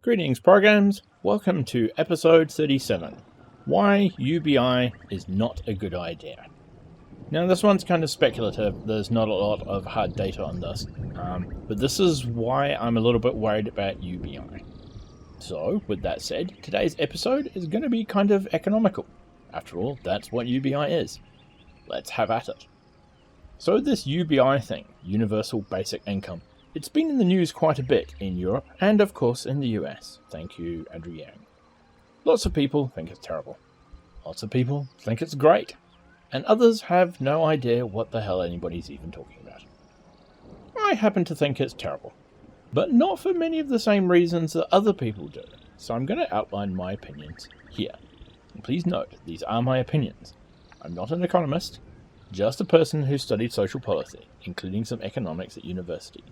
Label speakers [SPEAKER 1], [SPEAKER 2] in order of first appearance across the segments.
[SPEAKER 1] Greetings, programs. Welcome to episode 37. Why UBI is not a good idea. Now, this one's kind of speculative. There's not a lot of hard data on this. But this is why I'm a little bit worried about UBI. So, with that said, today's episode is going to be kind of economical. After all, that's what UBI is. Let's have at it. So this UBI thing, Universal Basic Income, it's been in the news quite a bit in Europe and of course in the US. Thank you, Andrew Yang. Lots of people think it's terrible. Lots of people think it's great. And others have no idea what the hell anybody's even talking about. I happen to think it's terrible. But not for many of the same reasons that other people do. So I'm going to outline my opinions here. And please note, these are my opinions. I'm not an economist, just a person who studied social policy, including some economics at university.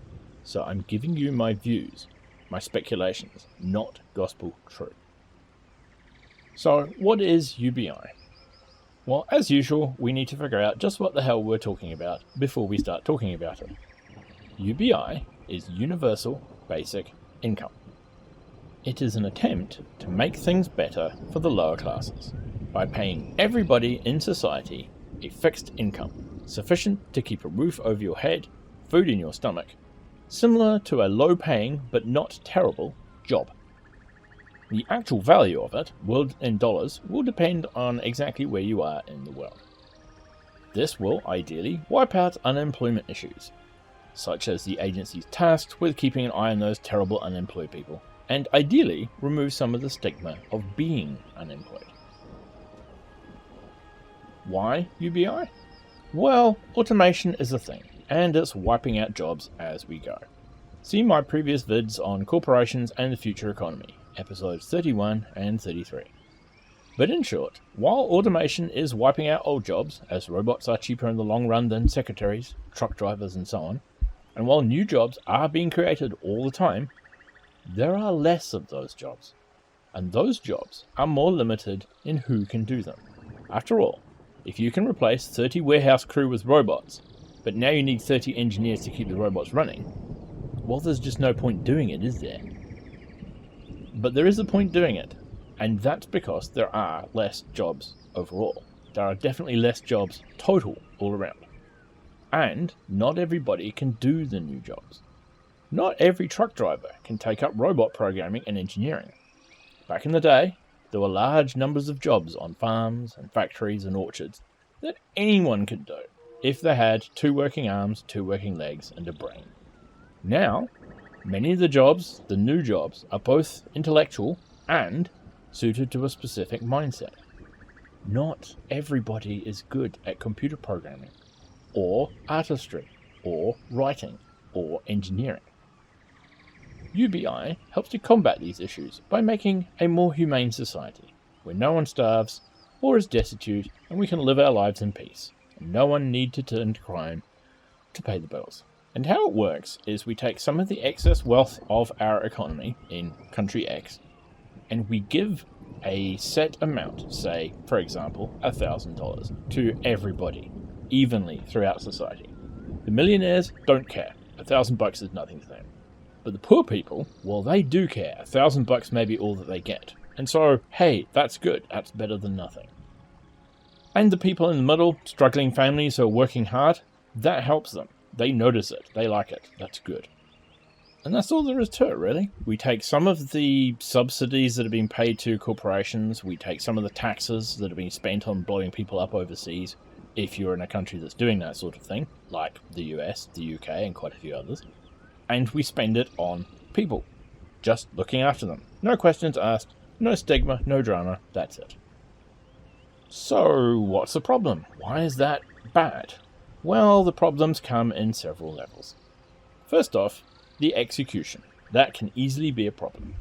[SPEAKER 1] So I'm giving you my views, my speculations, not gospel truth. So what is UBI? Well, as usual, we need to figure out just what the hell we're talking about before we start talking about it. UBI is Universal Basic Income. It is an attempt to make things better for the lower classes by paying everybody in society a fixed income, sufficient to keep a roof over your head, food in your stomach, similar to a low-paying but not terrible job. The actual value of it, in dollars, will depend on exactly where you are in the world. This will ideally wipe out unemployment issues, such as the agencies tasked with keeping an eye on those terrible unemployed people, and ideally remove some of the stigma of being unemployed. Why UBI? Well, automation is a thing, and it's wiping out jobs as we go. See my previous vids on corporations and the future economy, episodes 31 and 33. But in short, while automation is wiping out old jobs, as robots are cheaper in the long run than secretaries, truck drivers and so on, and while new jobs are being created all the time, there are less of those jobs. And those jobs are more limited in who can do them. After all, if you can replace 30 warehouse crew with robots, but now you need 30 engineers to keep the robots running, well, there's just no point doing it, is there? But there is a point doing it, and that's because there are less jobs overall. There are definitely less jobs total all around. And not everybody can do the new jobs. Not every truck driver can take up robot programming and engineering. Back in the day, there were large numbers of jobs on farms and factories and orchards that anyone could do if they had 2 working arms, 2 working legs, and a brain. Now, many of the jobs, the new jobs, are both intellectual and suited to a specific mindset. Not everybody is good at computer programming, or artistry, or writing, or engineering. UBI helps to combat these issues by making a more humane society, where no one starves or is destitute and we can live our lives in peace, and no one need to turn to crime to pay the bills. And how it works is we take some of the excess wealth of our economy in country X, and we give a set amount, say, for example, $1,000, to everybody, evenly throughout society. The millionaires don't care. $1,000 is nothing to them. But the poor people, well, they do care. $1,000 may be all that they get. And so, hey, that's good. That's better than nothing. And the people in the middle, struggling families who are working hard, that helps them. They notice it. They like it. That's good. And that's all there is to it, really. We take some of the subsidies that have been paid to corporations. We take some of the taxes that have been spent on blowing people up overseas, if you're in a country that's doing that sort of thing, like the US, the UK, and quite a few others. And we spend it on people, just looking after them. No questions asked, no stigma, no drama, that's it. So, what's the problem? Why is that bad? Well, the problems come in several levels. First off, the execution. That can easily be a problem.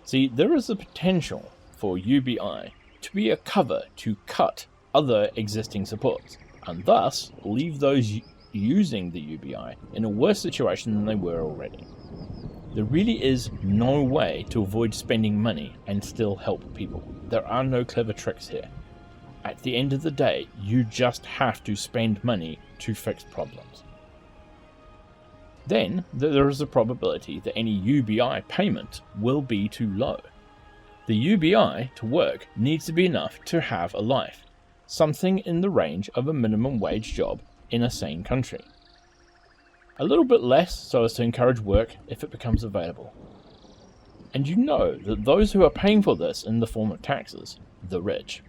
[SPEAKER 1] See, there is a potential for UBI to be a cover to cut other existing supports, and thus leave those using the UBI in a worse situation than they were already. There really is no way to avoid spending money and still help people. There are no clever tricks here. At the end of the day, you just have to spend money to fix problems. Then, there is a probability that any UBI payment will be too low. The UBI to work needs to be enough to have a life, something in the range of a minimum wage job in a sane country. A little bit less so as to encourage work if it becomes available. And you know that those who are paying for this in the form of taxes, the rich,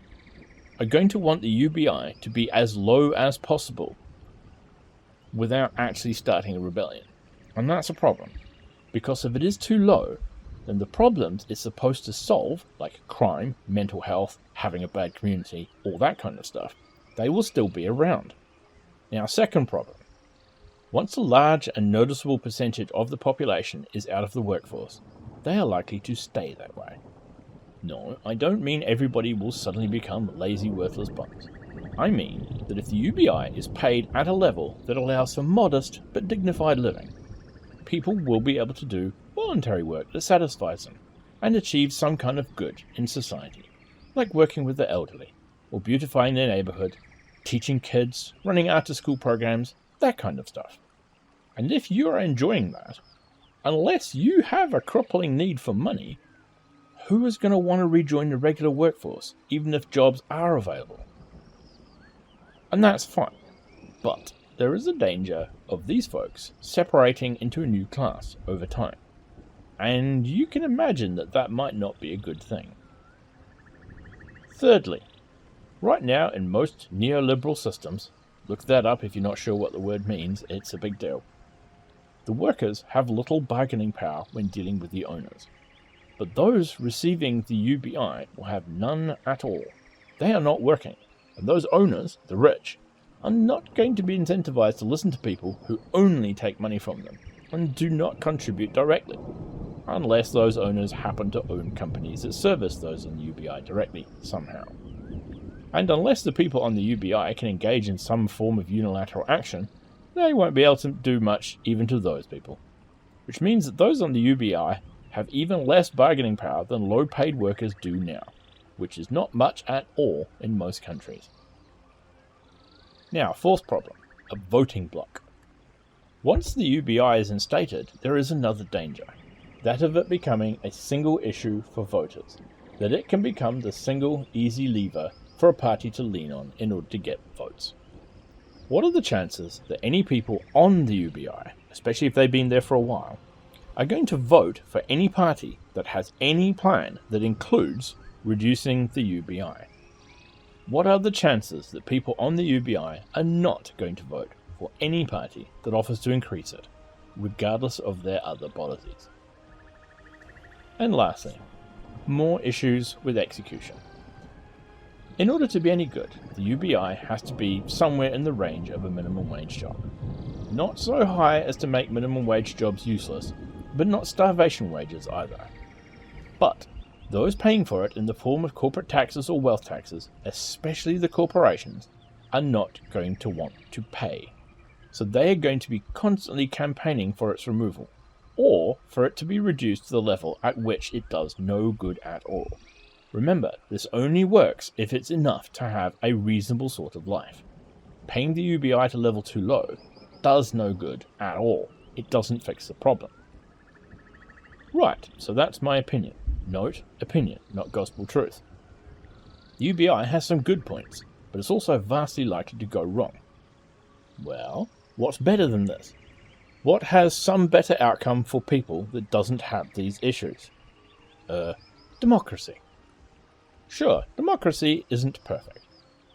[SPEAKER 1] are going to want the UBI to be as low as possible without actually starting a rebellion. And that's a problem, because if it is too low, then the problems it's supposed to solve, like crime, mental health, having a bad community, all that kind of stuff, they will still be around. Now, second problem. Once a large and noticeable percentage of the population is out of the workforce, they are likely to stay that way. No, I don't mean everybody will suddenly become lazy, worthless bums. I mean that if the UBI is paid at a level that allows for modest but dignified living, people will be able to do voluntary work that satisfies them and achieve some kind of good in society, like working with the elderly, or beautifying their neighborhood, teaching kids, running after-school programs, that kind of stuff. And if you are enjoying that, unless you have a crippling need for money, who is going to want to rejoin the regular workforce, even if jobs are available? And that's fine, but there is a danger of these folks separating into a new class over time. And you can imagine that that might not be a good thing. Thirdly, right now in most neoliberal systems, look that up if you're not sure what the word means, it's a big deal. The workers have little bargaining power when dealing with the owners. But those receiving the UBI will have none at all. They are not working, and those owners, the rich, are not going to be incentivized to listen to people who only take money from them and do not contribute directly, unless those owners happen to own companies that service those in the UBI directly somehow. And unless the people on the UBI can engage in some form of unilateral action, they won't be able to do much even to those people. Which means that those on the UBI have even less bargaining power than low-paid workers do now, which is not much at all in most countries. Now, fourth problem, a voting bloc. Once the UBI is instated, there is another danger, that of it becoming a single issue for voters, that it can become the single easy lever for a party to lean on in order to get votes. What are the chances that any people on the UBI, especially if they've been there for a while, are going to vote for any party that has any plan that includes reducing the UBI? What are the chances that people on the UBI are not going to vote for any party that offers to increase it, regardless of their other policies? And lastly, more issues with execution. In order to be any good, the UBI has to be somewhere in the range of a minimum wage job. Not so high as to make minimum wage jobs useless, but not starvation wages either. But those paying for it in the form of corporate taxes or wealth taxes, especially the corporations, are not going to want to pay. So they are going to be constantly campaigning for its removal, or for it to be reduced to the level at which it does no good at all. Remember, this only works if it's enough to have a reasonable sort of life. Paying the UBI to level too low does no good at all. It doesn't fix the problem. Right, so that's my opinion. Note, opinion, not gospel truth. The UBI has some good points, but it's also vastly likely to go wrong. Well, what's better than this? What has some better outcome for people that doesn't have these issues? Democracy. Sure, democracy isn't perfect,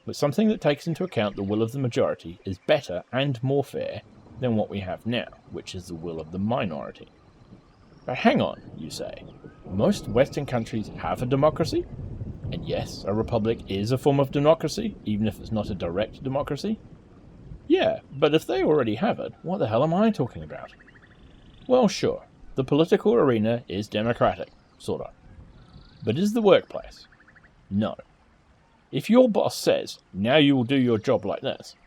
[SPEAKER 1] but something that takes into account the will of the majority is better and more fair than what we have now, which is the will of the minority. But hang on, you say. Most Western countries have a democracy? And yes, a republic is a form of democracy, even if it's not a direct democracy. Yeah, but if they already have it, what the hell am I talking about? Well, sure, the political arena is democratic, sort of. But is the workplace? No. If your boss says, now you will do your job like this,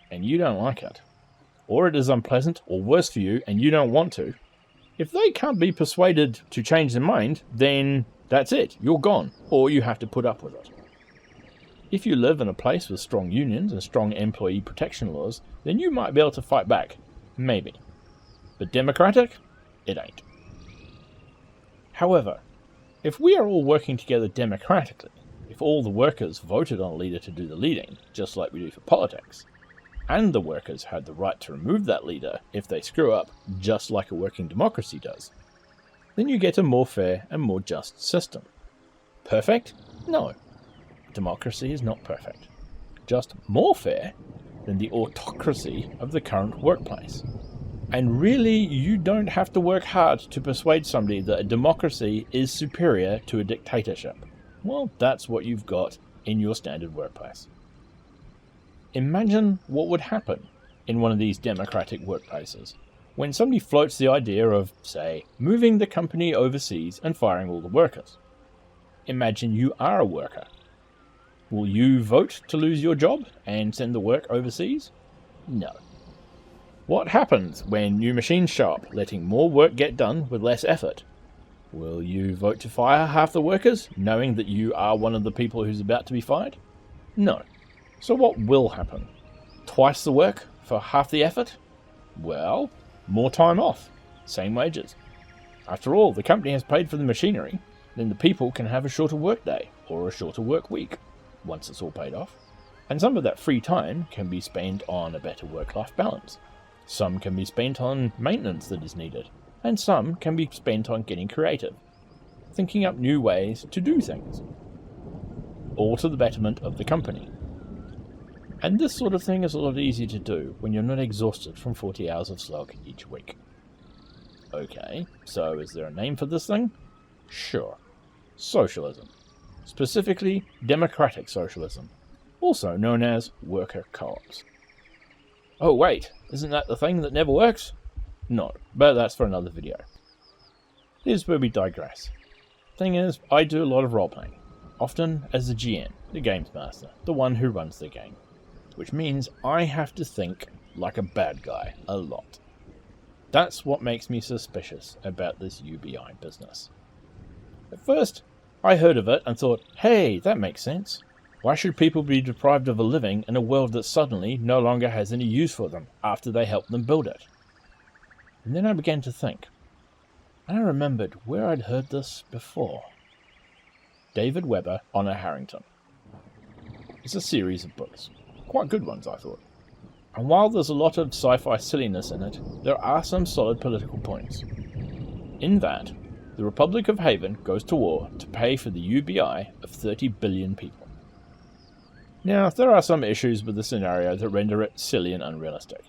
[SPEAKER 1] and you don't like it, or it is unpleasant or worse for you and you don't want to, If they can't be persuaded to change their mind, then that's it, you're gone, or you have to put up with it. If you live in a place with strong unions and strong employee protection laws, then you might be able to fight back, maybe. But democratic? It ain't. However, if we are all working together democratically, if all the workers voted on a leader to do the leading, just like we do for politics, and the workers had the right to remove that leader if they screw up, just like a working democracy does, then you get a more fair and more just system. Perfect? No. Democracy is not perfect. Just more fair than the autocracy of the current workplace. And really, you don't have to work hard to persuade somebody that a democracy is superior to a dictatorship. Well, that's what you've got in your standard workplace. Imagine what would happen in one of these democratic workplaces when somebody floats the idea of, say, moving the company overseas and firing all the workers. Imagine you are a worker. Will you vote to lose your job and send the work overseas? No. What happens when new machines show up, letting more work get done with less effort? Will you vote to fire half the workers, knowing that you are one of the people who's about to be fired? No. So what will happen? Twice the work for half the effort? Well, more time off, same wages. After all, the company has paid for the machinery, then the people can have a shorter work day or a shorter work week, once it's all paid off. And some of that free time can be spent on a better work-life balance. Some can be spent on maintenance that is needed, and some can be spent on getting creative, thinking up new ways to do things, all to the betterment of the company. And this sort of thing is a lot easier to do when you're not exhausted from 40 hours of slog each week. Okay, so is there a name for this thing? Sure. Socialism. Specifically, democratic socialism, also known as worker co-ops. Oh wait, isn't that the thing that never works? No, but that's for another video. Here's where we digress. Thing is, I do a lot of role-playing, often as the GM, the games master, the one who runs the game, which means I have to think like a bad guy a lot. That's what makes me suspicious about this UBI business. At first, I heard of it and thought, hey, that makes sense. Why should people be deprived of a living in a world that suddenly no longer has any use for them after they helped them build it? And then I began to think, and I remembered where I'd heard this before. David Weber, Honor Harrington. It's a series of books. Quite good ones, I thought. And while there's a lot of sci-fi silliness in it, there are some solid political points. In that, the Republic of Haven goes to war to pay for the UBI of 30 billion people. Now, there are some issues with the scenario that render it silly and unrealistic.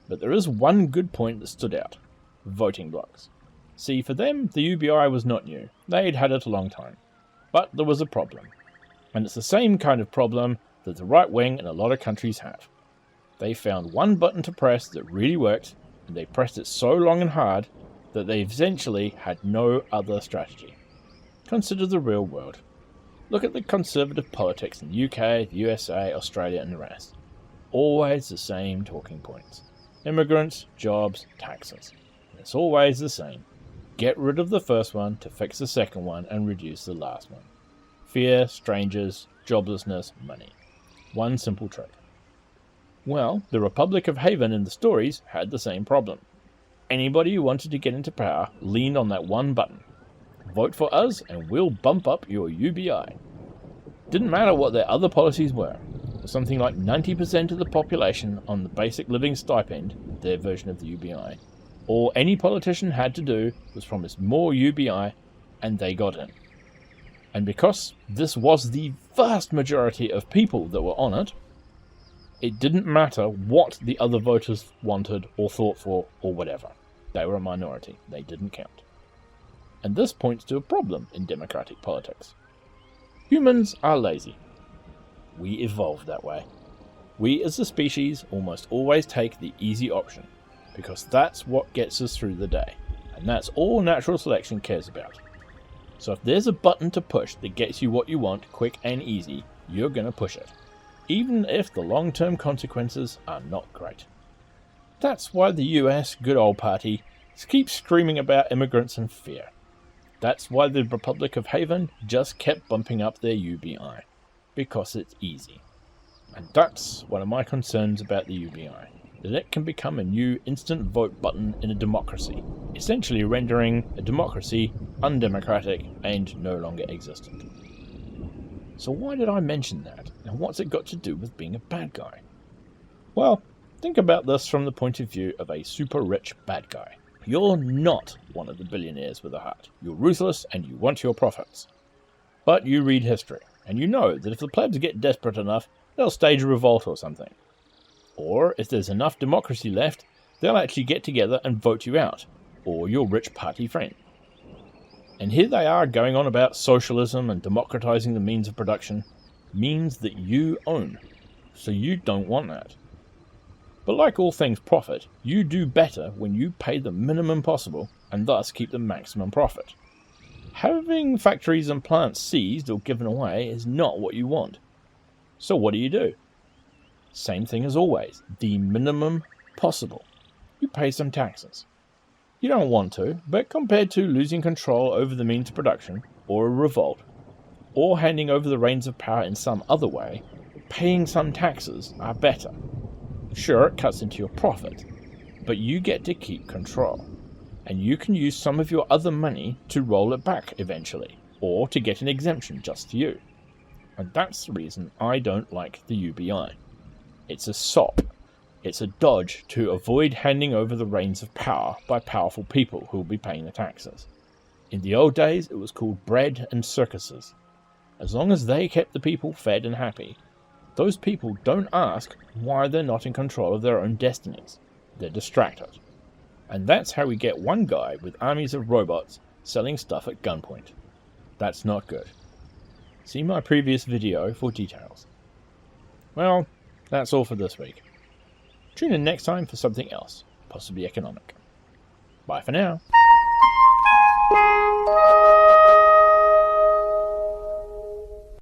[SPEAKER 1] But there is one good point that stood out. Voting blocks. See, for them, the UBI was not new. They'd had it a long time. But there was a problem. And it's the same kind of problem that the right wing in a lot of countries have. They found one button to press that really worked, and they pressed it so long and hard that they essentially had no other strategy. Consider the real world. Look at the conservative politics in the UK, the USA, Australia and the rest. Always the same talking points. Immigrants, jobs, taxes. And it's always the same. Get rid of the first one to fix the second one and reduce the last one. Fear, strangers, joblessness, money. One simple trick. Well, the Republic of Haven in the stories had the same problem. Anybody who wanted to get into power leaned on that one button. Vote for us and we'll bump up your UBI. Didn't matter what their other policies were. Something like 90% of the population on the basic living stipend, their version of the UBI, all any politician had to do was promise more UBI and they got in. And because this was the vast majority of people that were on it, it didn't matter what the other voters wanted or thought for or whatever. They were a minority. They didn't count. And this points to a problem in democratic politics. Humans are lazy. We evolved that way. We as a species almost always take the easy option, because that's what gets us through the day, and that's all natural selection cares about. So if there's a button to push that gets you what you want quick and easy, you're going to push it, even if the long-term consequences are not great. That's why the US good old party keep screaming about immigrants and fear. That's why the Republic of Haven just kept bumping up their UBI. Because it's easy. And that's one of my concerns about the UBI. That it can become a new instant vote button in a democracy, essentially rendering a democracy undemocratic and no longer existent. So why did I mention that, and what's it got to do with being a bad guy? Well, think about this from the point of view of a super rich bad guy. You're not one of the billionaires with a heart. You're ruthless and you want your profits. But you read history, and you know that if the plebs get desperate enough, they'll stage a revolt or something. Or, if there's enough democracy left, they'll actually get together and vote you out, or your rich party friend. And here they are going on about socialism and democratizing the means of production, means that you own, so you don't want that. But like all things profit, you do better when you pay the minimum possible and thus keep the maximum profit. Having factories and plants seized or given away is not what you want. So what do? Same thing as always, the minimum possible. You pay some taxes. You don't want to, but compared to losing control over the means of production, or a revolt, or handing over the reins of power in some other way, paying some taxes are better. Sure, it cuts into your profit, but you get to keep control, and you can use some of your other money to roll it back eventually, or to get an exemption just for you. And that's the reason I don't like the UBI. It's a sop. It's a dodge to avoid handing over the reins of power by powerful people who will be paying the taxes. In the old days, it was called bread and circuses. As long as they kept the people fed and happy, those people don't ask why they're not in control of their own destinies. They're distracted. And that's how we get one guy with armies of robots selling stuff at gunpoint. That's not good. See my previous video for details. Well, that's all for this week. Tune in next time for something else, possibly economic. Bye for now.